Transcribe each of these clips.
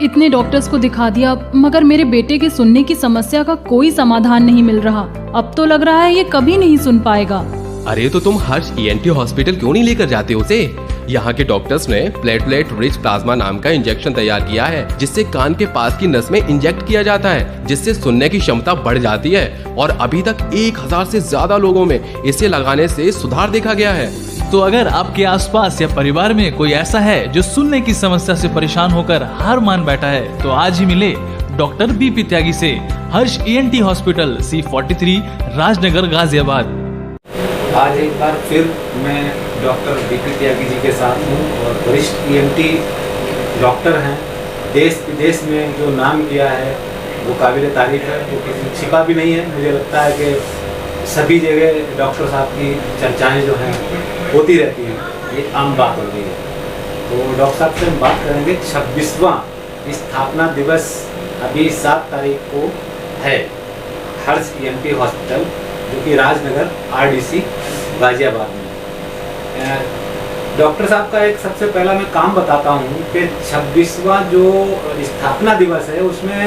इतने डॉक्टर्स को दिखा दिया मगर मेरे बेटे के सुनने की समस्या का कोई समाधान नहीं मिल रहा। अब तो लग रहा है ये कभी नहीं सुन पाएगा। अरे तो तुम हर्ष ईएनटी हॉस्पिटल क्यों नहीं लेकर जाते उसे? यहाँ के डॉक्टर्स ने प्लेटलेट रिच प्लाज्मा नाम का इंजेक्शन तैयार किया है, जिससे कान के पास की नस में इंजेक्ट किया जाता है, जिससे सुनने की क्षमता बढ़ जाती है। और अभी तक 1000 से ज्यादा लोगों में इसे लगाने से सुधार देखा गया है। तो अगर आपके आसपास या परिवार में कोई ऐसा है जो सुनने की समस्या से परेशान होकर हार मान बैठा है, तो आज ही मिले डॉक्टर बीपी त्यागी से, Harsh ENT hospital, C43, Rajnagar, Ghaziabad. आज एक बार फिर मैं डॉक्टर बीपी त्यागी जी के साथ हूँ और वरिष्ठ ईएनटी डॉक्टर हैं। देश विदेश में जो नाम किया है वो काबिल तारीफ है, वो किसी छिपा भी नहीं है। मुझे लगता है कि सभी जगह डॉक्टर साहब की चर्चाएं जो हैं होती रहती हैं, ये आम बात हो गई है। तो डॉक्टर साहब से हम बात करेंगे 26वां स्थापना दिवस अभी 7 तारीख को है, हर्ष ईएनटी हॉस्पिटल जो कि राजनगर RDC गाजियाबाद में। डॉक्टर साहब का एक सबसे पहला मैं काम बताता हूँ कि 26वां जो स्थापना दिवस है उसमें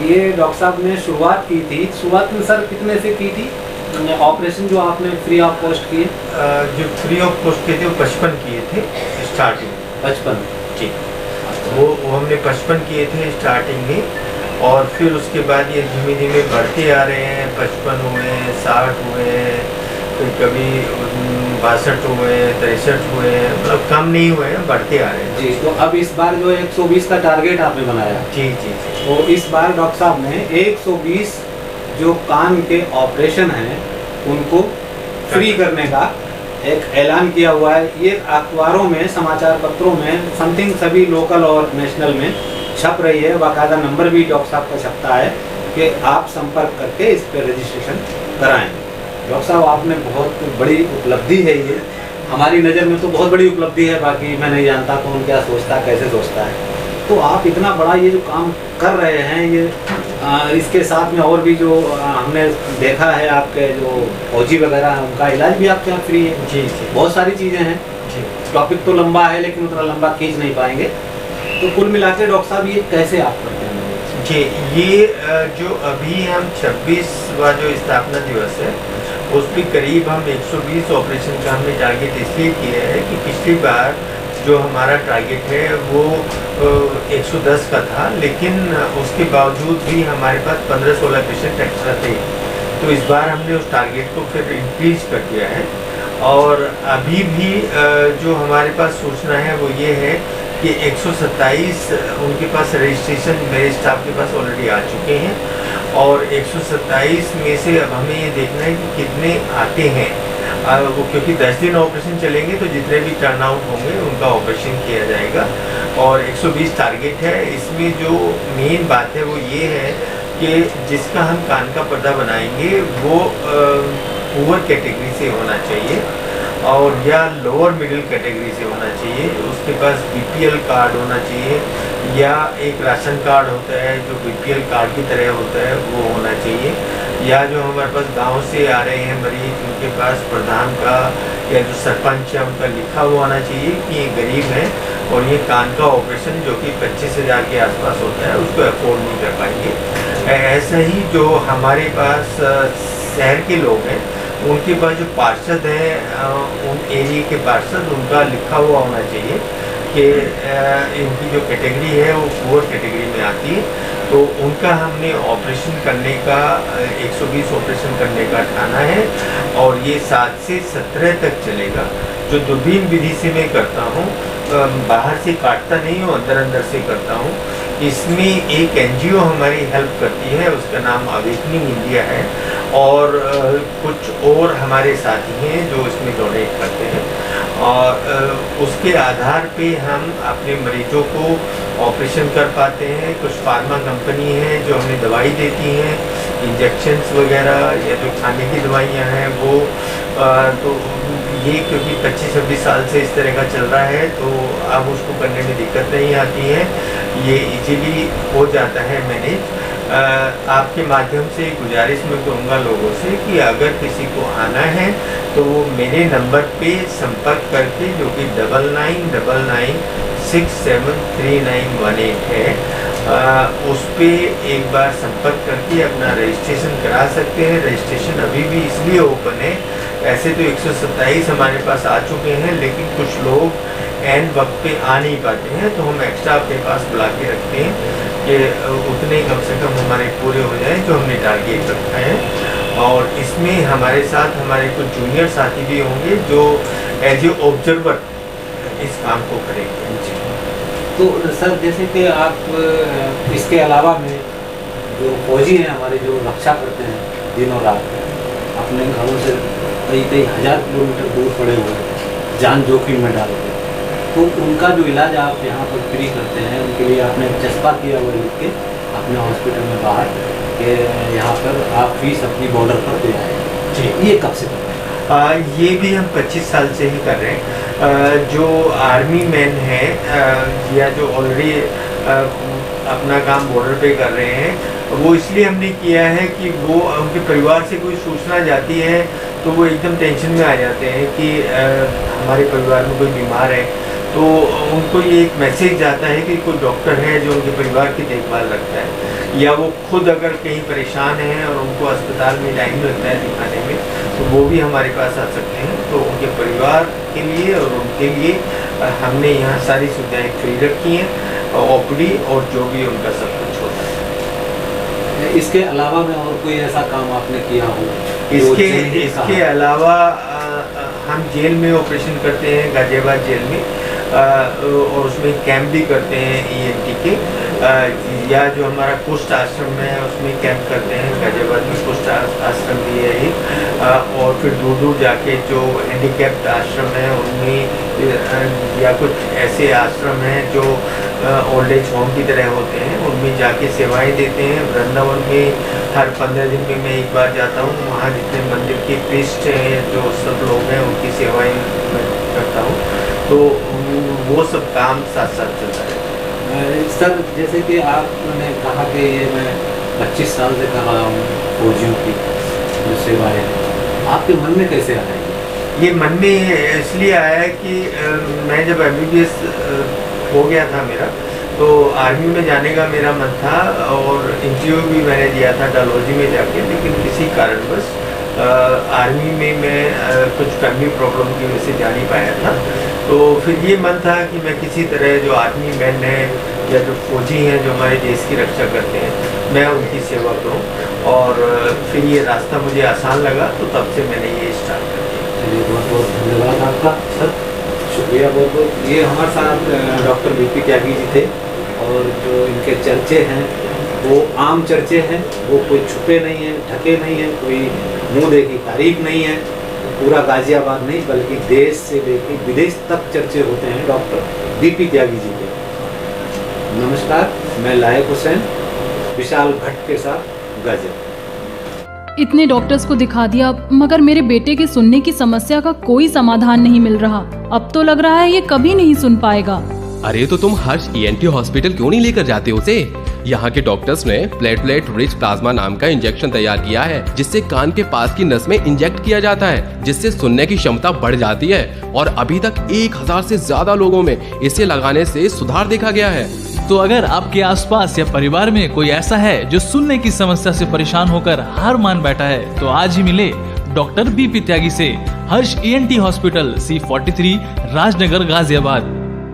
ये डॉक्टर साहब ने शुरुआत की थी। शुरुआत में सर कितने से की थी ऑपरेशन जो आपने फ्री ऑफ कॉस्ट किए? जो फ्री ऑफ कॉस्ट किए थे वो 55 किए थे स्टार्टिंग। 55 जी, वो हमने 55 किए थे स्टार्टिंग में, और फिर उसके बाद ये धीमे धीमे बढ़ते आ रहे हैं। 55 हुए, 60 हुए, फिर कभी 62 हुए, 63 हुए, मतलब कम नहीं हुए हैं, बढ़ते आ रहे हैं जी। तो अब इस बार जो 120 का टारगेट आपने बनाया, जी जी, तो इस बार डॉक्टर साहब ने 120 जो कान के ऑपरेशन हैं उनको फ्री करने का एक ऐलान किया हुआ है। ये अखबारों में, समाचार पत्रों में, समथिंग सभी लोकल और नेशनल में छप रही है। बाकायदा नंबर भी डॉक्टर साहब का छपता है कि आप संपर्क करके इस पर रजिस्ट्रेशन कराएं। डॉक्टर साहब आपने बहुत बड़ी उपलब्धि है ये, हमारी नज़र में तो बहुत बड़ी उपलब्धि है, बाकी मैं नहीं जानता कौन क्या सोचता है, कैसे सोचता है। तो आप इतना बड़ा ये जो काम कर रहे हैं, ये इसके साथ में और भी जो हमने देखा है आपके जो फौजी वगैरह हैं उनका इलाज भी आपके यहाँ फ्री है। जी जी, बहुत सारी चीज़ें हैं जी। टॉपिक तो लंबा है लेकिन उतना लंबा खींच नहीं पाएंगे। तो कुल मिला के डॉक्टर साहब ये कैसे आप करते हैं जी? ये जो अभी हम 26वां जो स्थापना दिवस है उस पर करीब हम 120 ऑपरेशन का हमने टारगेट इसलिए किया है कि पिछली बार जो हमारा टारगेट है वो 110 का था, लेकिन उसके बावजूद भी हमारे पास 15-16 पेशेंट एक्स्ट्रा थे। तो इस बार हमने उस टारगेट को फिर इंक्रीज कर दिया है, और अभी भी जो हमारे पास सूचना है वो ये है कि 127 उनके पास रजिस्ट्रेशन मेरे स्टाफ के पास ऑलरेडी आ चुके हैं, और 127 में से अब हमें ये देखना है कि कितने आते हैं। वो क्योंकि 10 दिन ऑपरेशन चलेंगे तो जितने भी टर्नआउट होंगे उनका ऑपरेशन किया जाएगा, और 120 टारगेट है। इसमें जो मेन बात है वो ये है कि जिसका हम कान का पर्दा बनाएंगे वो पुअर कैटेगरी से होना चाहिए और या लोअर मिडिल कैटेगरी से होना चाहिए। उसके पास BPL कार्ड होना चाहिए, या एक राशन कार्ड होता है जो BPL कार्ड की तरह होता है वो होना चाहिए, या जो हमारे पास गांव से आ रहे हैं मरीज उनके पास प्रधान का या जो सरपंच है उनका लिखा हुआ होना चाहिए कि ये गरीब है और ये कान का ऑपरेशन जो कि 25,000 के आसपास होता है उसको अफोर्ड नहीं कर पाएंगे। ऐसा ही जो हमारे पास शहर के लोग हैं उनके पास जो पार्षद हैं उन एरिया के पार्षद, उनका लिखा हुआ होना चाहिए कि इनकी जो कैटेगरी है वो पुअर कैटेगरी में आती है। तो उनका हमने ऑपरेशन करने का 120 ऑपरेशन करने का ठाना है, और ये 7 से 17 तक चलेगा। जो दूरबीन विधि से मैं करता हूँ, बाहर से काटता नहीं हूँ, अंदर अंदर से करता हूँ। इसमें एक NGO हमारी हेल्प करती है, उसका नाम अवेकनिंग इंडिया है, और कुछ और हमारे साथी हैं जो इसमें डोनेट करते हैं, और उसके आधार पे हम अपने मरीजों को ऑपरेशन कर पाते हैं। कुछ फार्मा कंपनी है जो हमें दवाई देती हैं, इंजेक्शन्स वगैरह या जो खाने की दवाइयाँ हैं वो तो ये क्योंकि 25-26 साल से इस तरह का चल रहा है तो अब उसको करने में दिक्कत नहीं आती है, ये इजीली हो जाता है मैनेज। आपके माध्यम से गुजारिश मैं करूँगा लोगों से कि अगर किसी को आना है तो वो मेरे नंबर पे संपर्क करके, जो कि 9999 673918 है, उस पे एक बार संपर्क करके अपना रजिस्ट्रेशन करा सकते हैं। रजिस्ट्रेशन अभी भी इसलिए ओपन है, ऐसे तो 127 हमारे पास आ चुके हैं, लेकिन कुछ लोग एंड वक्त पे आ नहीं पाते हैं, तो हम एक्स्ट्रा अपने पास बुला के रखते हैं कि उतने कम से कम हमारे पूरे हो जाएं जो हमने टारगेट रखा है। और इसमें हमारे साथ हमारे कुछ जूनियर साथी भी होंगे जो एज ए ऑब्जर्वर इस काम को करेंगे। तो सर, जैसे कि आप इसके अलावा में जो फौजी हैं हमारे, जो रक्षा करते हैं दिनों रात, अपने घरों से कई हज़ार किलोमीटर दूर पड़े हुए हैं, जान जोखिम में डाल के, तो उनका जो इलाज आप यहाँ पर फ्री करते हैं, उनके लिए आपने चस्पा किया हुआ लिख के अपने हॉस्पिटल में बाहर कि यहाँ पर आप फीस अपनी बॉर्डर पर दे आए जी। ये कब से कर रहे हैं? ये भी हम 25 साल से ही कर रहे हैं। जो आर्मी मैन हैं या जो ऑलरेडी अपना काम बॉर्डर पे कर रहे हैं, वो इसलिए हमने किया है कि वो उनके परिवार से कोई सूचना जाती है तो वो एकदम टेंशन में आ जाते हैं कि हमारे परिवार में कोई बीमार है, तो उनको ये एक मैसेज जाता है कि कोई डॉक्टर है जो उनके परिवार की देखभाल रखता है, या वो खुद अगर कहीं परेशान हैं और उनको अस्पताल में टाइम लगता है दिखाने में, तो वो भी हमारे पास आ सकते हैं। तो उनके परिवार के लिए और उनके लिए हमने यहाँ सारी सुविधाएं फ्री रखी हैं, ओपीडी और जो भी उनका सब कुछ होता है। इसके अलावा में और कोई ऐसा काम आपने किया हो? इसके अलावा हम जेल में ऑपरेशन करते हैं, गाजियाबाद जेल में, और उसमें कैंप भी करते हैं ENT के, या जो हमारा कुष्ठ आश्रम है उसमें कैंप करते हैं। गाजियाबाद में कुष्ठ आश्रम भी है एक, और फिर दूर दूर जाके जो हैंडीकैप्ड आश्रम है उनमें, या कुछ ऐसे आश्रम हैं जो ओल्ड एज होम की तरह होते हैं, उनमें जाके सेवाएं देते हैं। वृंदावन में हर 15 दिन में मैं एक बार जाता हूँ, वहाँ जितने मंदिर के प्रीस्ट हैं, जो सब लोग हैं, उनकी सेवाएं मैं करता हूँ, तो वो सब काम साथ साथ चलता है। सर, जैसे कि आपने कहा कि ये मैं 25 साल से कर रहा हूँ फौजियों की जो सेवाएं हैं, आपके मन में कैसे आया? ये मन में इसलिए आया कि मैं जब MBBS हो गया था मेरा, तो आर्मी में जाने का मेरा मन था, और इंटरव्यू भी मैंने दिया था डलहौजी में जाके, लेकिन किसी कारणवश आर्मी में मैं कुछ फैमिली प्रॉब्लम की वजह से जा नहीं पाया था। तो फिर ये मन था कि मैं किसी तरह जो आर्मी मैन हैं या जो फौजी हैं जो हमारे देश की रक्षा करते हैं, मैं उनकी सेवा करूं, और फिर ये रास्ता मुझे आसान लगा, तो तब से मैंने ये स्टार्ट कर दिया। चलिए, बहुत बहुत धन्यवाद आपका सर, शुक्रिया बहुत बहुत। ये हमारे साथ डॉक्टर BP त्यागी जी थे, और जो इनके चर्चे हैं वो आम चर्चे हैं, वो कोई छुपे नहीं हैं, ढके नहीं हैं, कोई मुंह देखी तारीफ नहीं है। पूरा गाजियाबाद नहीं बल्कि देश से लेकर विदेश तक चर्चे होते हैं डॉक्टर BP त्यागी जी के। नमस्कार, मैं लायक हुसैन विशाल भट्ट के साथ गाजियाबाद। इतने डॉक्टर्स को दिखा दिया, मगर मेरे बेटे के सुनने की समस्या का कोई समाधान नहीं मिल रहा। अब तो लग रहा है ये कभी नहीं सुन पाएगा। अरे तो तुम हर्ष ENT हॉस्पिटल क्यों नहीं लेकर जाते उसे? यहाँ के डॉक्टर्स ने प्लेटलेट रिच प्लाज्मा नाम का इंजेक्शन तैयार किया है, जिससे कान के पास की नस में इंजेक्ट किया जाता है, जिससे सुनने की क्षमता बढ़ जाती है। और अभी तक 1000 से ज्यादा लोगों में इसे लगाने से सुधार देखा गया है। तो अगर आपके आसपास या परिवार में कोई ऐसा है जो सुनने की समस्या से परेशान होकर हार मान बैठा है, तो आज ही मिले डॉक्टर BP त्यागी से हर्ष ENT hospital C43 Rajnagar Ghaziabad.